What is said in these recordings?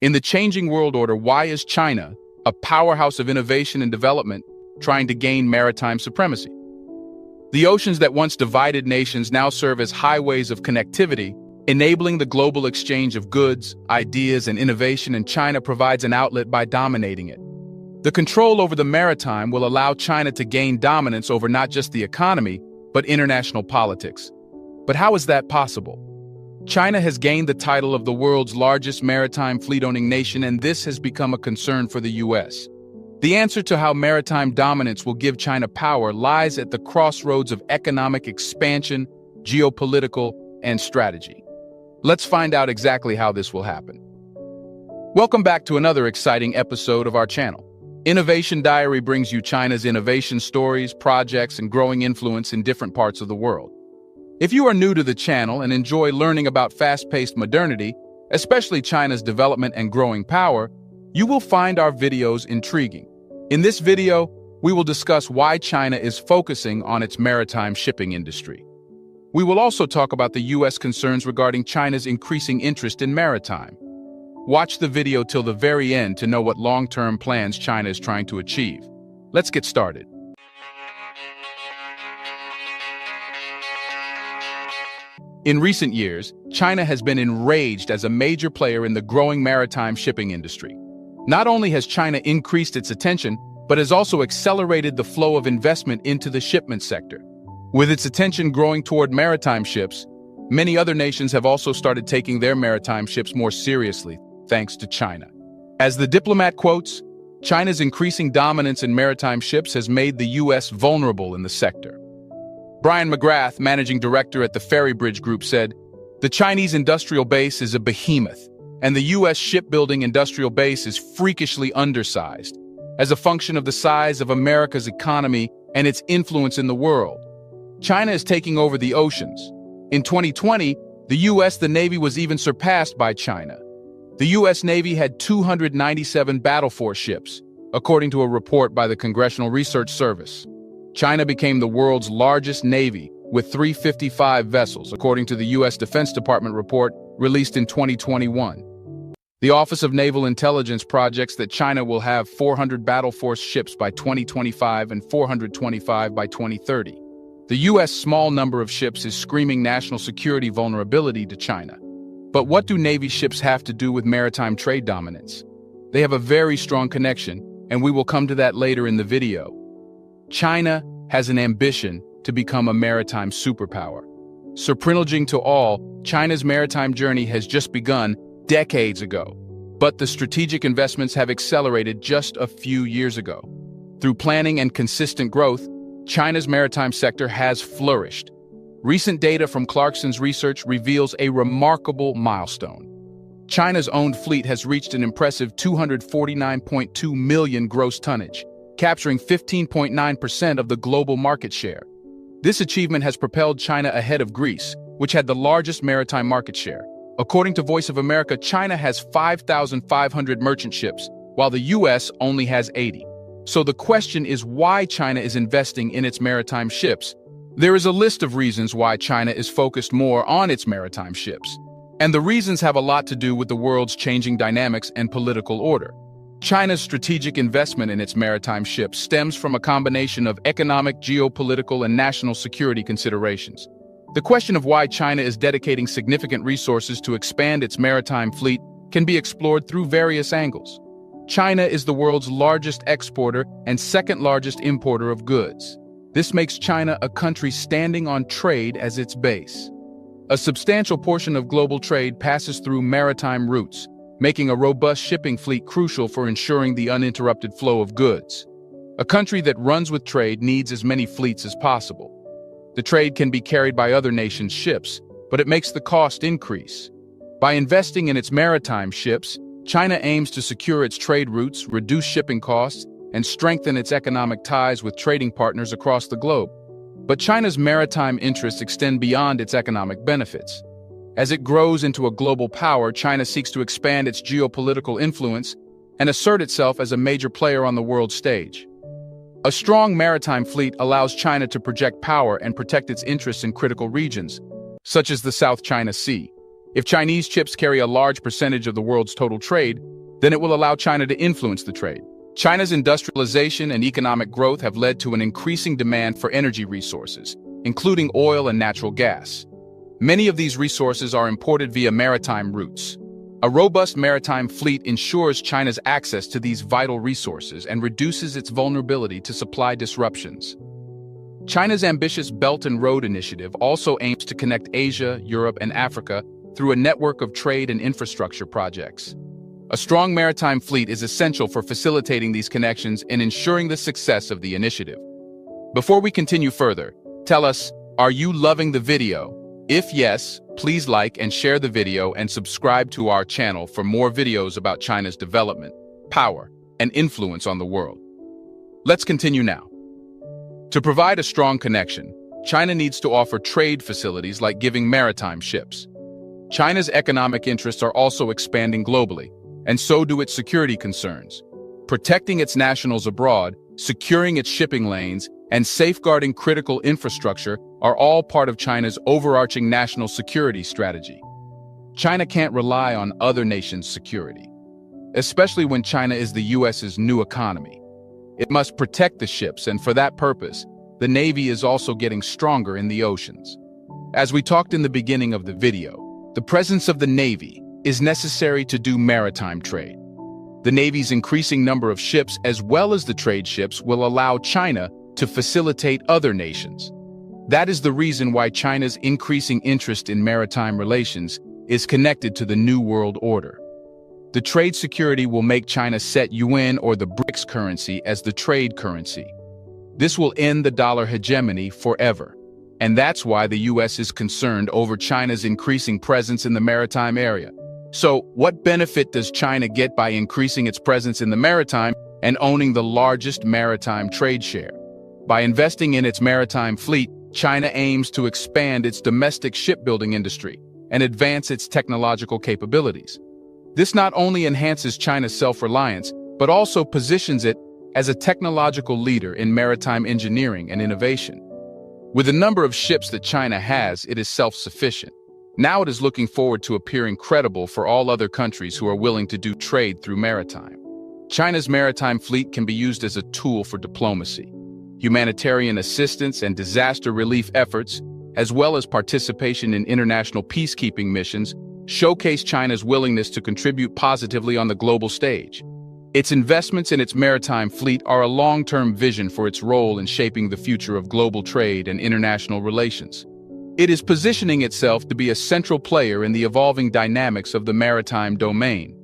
In the changing world order, why is China, a powerhouse of innovation and development, trying to gain maritime supremacy? The oceans that once divided nations now serve as highways of connectivity, enabling the global exchange of goods, ideas, and innovation, and China provides an outlet by dominating it. The control over the maritime will allow China to gain dominance over not just the economy, but international politics. But how is that possible? China has gained the title of the world's largest maritime fleet-owning nation, and this has become a concern for the U.S. The answer to how maritime dominance will give China power lies at the crossroads of economic expansion, geopolitical, and strategy. Let's find out exactly how this will happen. Welcome back to another exciting episode of our channel. Innovation Diary brings you China's innovation stories, projects, and growing influence in different parts of the world. If you are new to the channel and enjoy learning about fast-paced modernity, especially China's development and growing power, you will find our videos intriguing. In this video, we will discuss why China is focusing on its maritime shipping industry. We will also talk about the U.S. concerns regarding China's increasing interest in maritime. Watch the video till the very end to know what long-term plans China is trying to achieve. Let's get started. In recent years, China has been enraged as a major player in the growing maritime shipping industry. Not only has China increased its attention, but has also accelerated the flow of investment into the shipment sector. With its attention growing toward maritime ships, many other nations have also started taking their maritime ships more seriously, thanks to China. As the diplomat quotes, China's increasing dominance in maritime ships has made the U.S. vulnerable in the sector. Brian McGrath, managing director at the Ferry Bridge Group, said, "The Chinese industrial base is a behemoth, and the U.S. shipbuilding industrial base is freakishly undersized, as a function of the size of America's economy and its influence in the world. China is taking over the oceans. In 2020, the Navy was even surpassed by China. The U.S. Navy had 297 battle force ships, according to a report by the Congressional Research Service. China became the world's largest navy, with 355 vessels, according to the U.S. Defense Department report released in 2021. The Office of Naval Intelligence projects that China will have 400 battle force ships by 2025 and 425 by 2030. The U.S. small number of ships is screaming national security vulnerability to China. But what do Navy ships have to do with maritime trade dominance? They have a very strong connection, and we will come to that later in the video. China has an ambition to become a maritime superpower. Surprising to all, China's maritime journey has just begun decades ago, but the strategic investments have accelerated just a few years ago. Through planning and consistent growth, China's maritime sector has flourished. Recent data from Clarkson's research reveals a remarkable milestone. China's owned fleet has reached an impressive 249.2 million gross tonnage, capturing 15.9% of the global market share. This achievement has propelled China ahead of Greece, which had the largest maritime market share. According to Voice of America, China has 5,500 merchant ships, while the U.S. only has 80. So the question is why China is investing in its maritime ships. There is a list of reasons why China is focused more on its maritime ships. And the reasons have a lot to do with the world's changing dynamics and political order. China's strategic investment in its maritime ships stems from a combination of economic, geopolitical, and national security considerations. The question of why China is dedicating significant resources to expand its maritime fleet can be explored through various angles. China is the world's largest exporter and second largest importer of goods. This makes China a country standing on trade as its base. A substantial portion of global trade passes through maritime routes, making a robust shipping fleet crucial for ensuring the uninterrupted flow of goods. A country that runs with trade needs as many fleets as possible. The trade can be carried by other nations' ships, but it makes the cost increase. By investing in its maritime ships, China aims to secure its trade routes, reduce shipping costs, and strengthen its economic ties with trading partners across the globe. But China's maritime interests extend beyond its economic benefits. As it grows into a global power, China seeks to expand its geopolitical influence and assert itself as a major player on the world stage. A strong maritime fleet allows China to project power and protect its interests in critical regions, such as the South China Sea. If Chinese ships carry a large percentage of the world's total trade, then it will allow China to influence the trade. China's industrialization and economic growth have led to an increasing demand for energy resources, including oil and natural gas. Many of these resources are imported via maritime routes. A robust maritime fleet ensures China's access to these vital resources and reduces its vulnerability to supply disruptions. China's ambitious Belt and Road Initiative also aims to connect Asia, Europe, and Africa through a network of trade and infrastructure projects. A strong maritime fleet is essential for facilitating these connections and ensuring the success of the initiative. Before we continue further, tell us, are you loving the video? If yes, please like and share the video and subscribe to our channel for more videos about China's development, power, and influence on the world. Let's continue now. To provide a strong connection, China needs to offer trade facilities like giving maritime ships. China's economic interests are also expanding globally, and so do its security concerns. Protecting its nationals abroad, securing its shipping lanes, and safeguarding critical infrastructure are all part of China's overarching national security strategy. China can't rely on other nations' security, especially when China is the US's new economy. It must protect the ships, and for that purpose, the Navy is also getting stronger in the oceans. As we talked in the beginning of the video, the presence of the Navy is necessary to do maritime trade. The Navy's increasing number of ships, as well as the trade ships, will allow China to facilitate other nations. That is the reason why China's increasing interest in maritime relations is connected to the New World Order. The trade security will make China set yuan or the BRICS currency as the trade currency. This will end the dollar hegemony forever. And that's why the US is concerned over China's increasing presence in the maritime area. So, what benefit does China get by increasing its presence in the maritime and owning the largest maritime trade share? By investing in its maritime fleet, China aims to expand its domestic shipbuilding industry and advance its technological capabilities. This not only enhances China's self-reliance, but also positions it as a technological leader in maritime engineering and innovation. With the number of ships that China has, it is self-sufficient. Now it is looking forward to appearing credible for all other countries who are willing to do trade through maritime. China's maritime fleet can be used as a tool for diplomacy, humanitarian assistance and disaster relief efforts, as well as participation in international peacekeeping missions, showcase China's willingness to contribute positively on the global stage. Its investments in its maritime fleet are a long-term vision for its role in shaping the future of global trade and international relations. It is positioning itself to be a central player in the evolving dynamics of the maritime domain.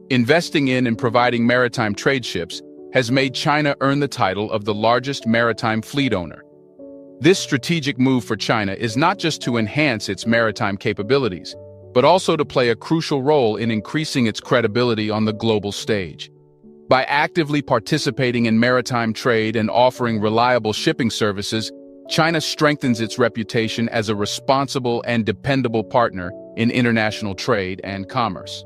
Investing in and providing maritime trade ships has made China earn the title of the largest maritime fleet owner. This strategic move for China is not just to enhance its maritime capabilities, but also to play a crucial role in increasing its credibility on the global stage. By actively participating in maritime trade and offering reliable shipping services, China strengthens its reputation as a responsible and dependable partner in international trade and commerce.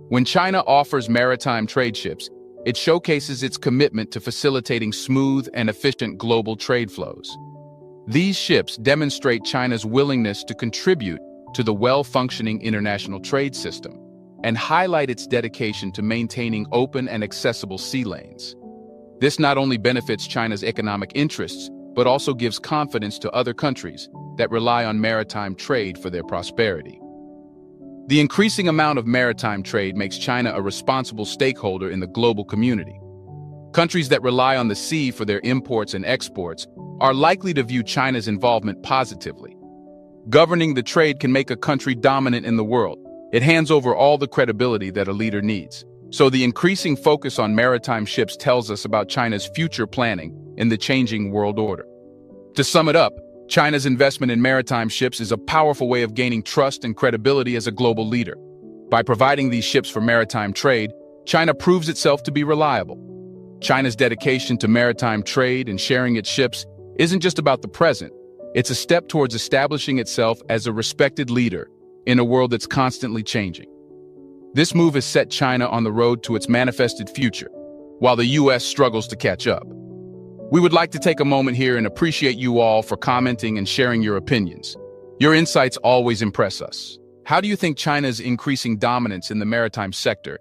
When China offers maritime trade ships, it showcases its commitment to facilitating smooth and efficient global trade flows. These ships demonstrate China's willingness to contribute to the well-functioning international trade system and highlight its dedication to maintaining open and accessible sea lanes. This not only benefits China's economic interests, but also gives confidence to other countries that rely on maritime trade for their prosperity. The increasing amount of maritime trade makes China a responsible stakeholder in the global community. Countries that rely on the sea for their imports and exports are likely to view China's involvement positively. Governing the trade can make a country dominant in the world. It hands over all the credibility that a leader needs. So the increasing focus on maritime ships tells us about China's future planning in the changing world order. To sum it up, China's investment in maritime ships is a powerful way of gaining trust and credibility as a global leader. By providing these ships for maritime trade, China proves itself to be reliable. China's dedication to maritime trade and sharing its ships isn't just about the present. It's a step towards establishing itself as a respected leader in a world that's constantly changing. This move has set China on the road to its manifested future, while the US struggles to catch up. We would like to take a moment here and appreciate you all for commenting and sharing your opinions. Your insights always impress us. How do you think China's increasing dominance in the maritime sector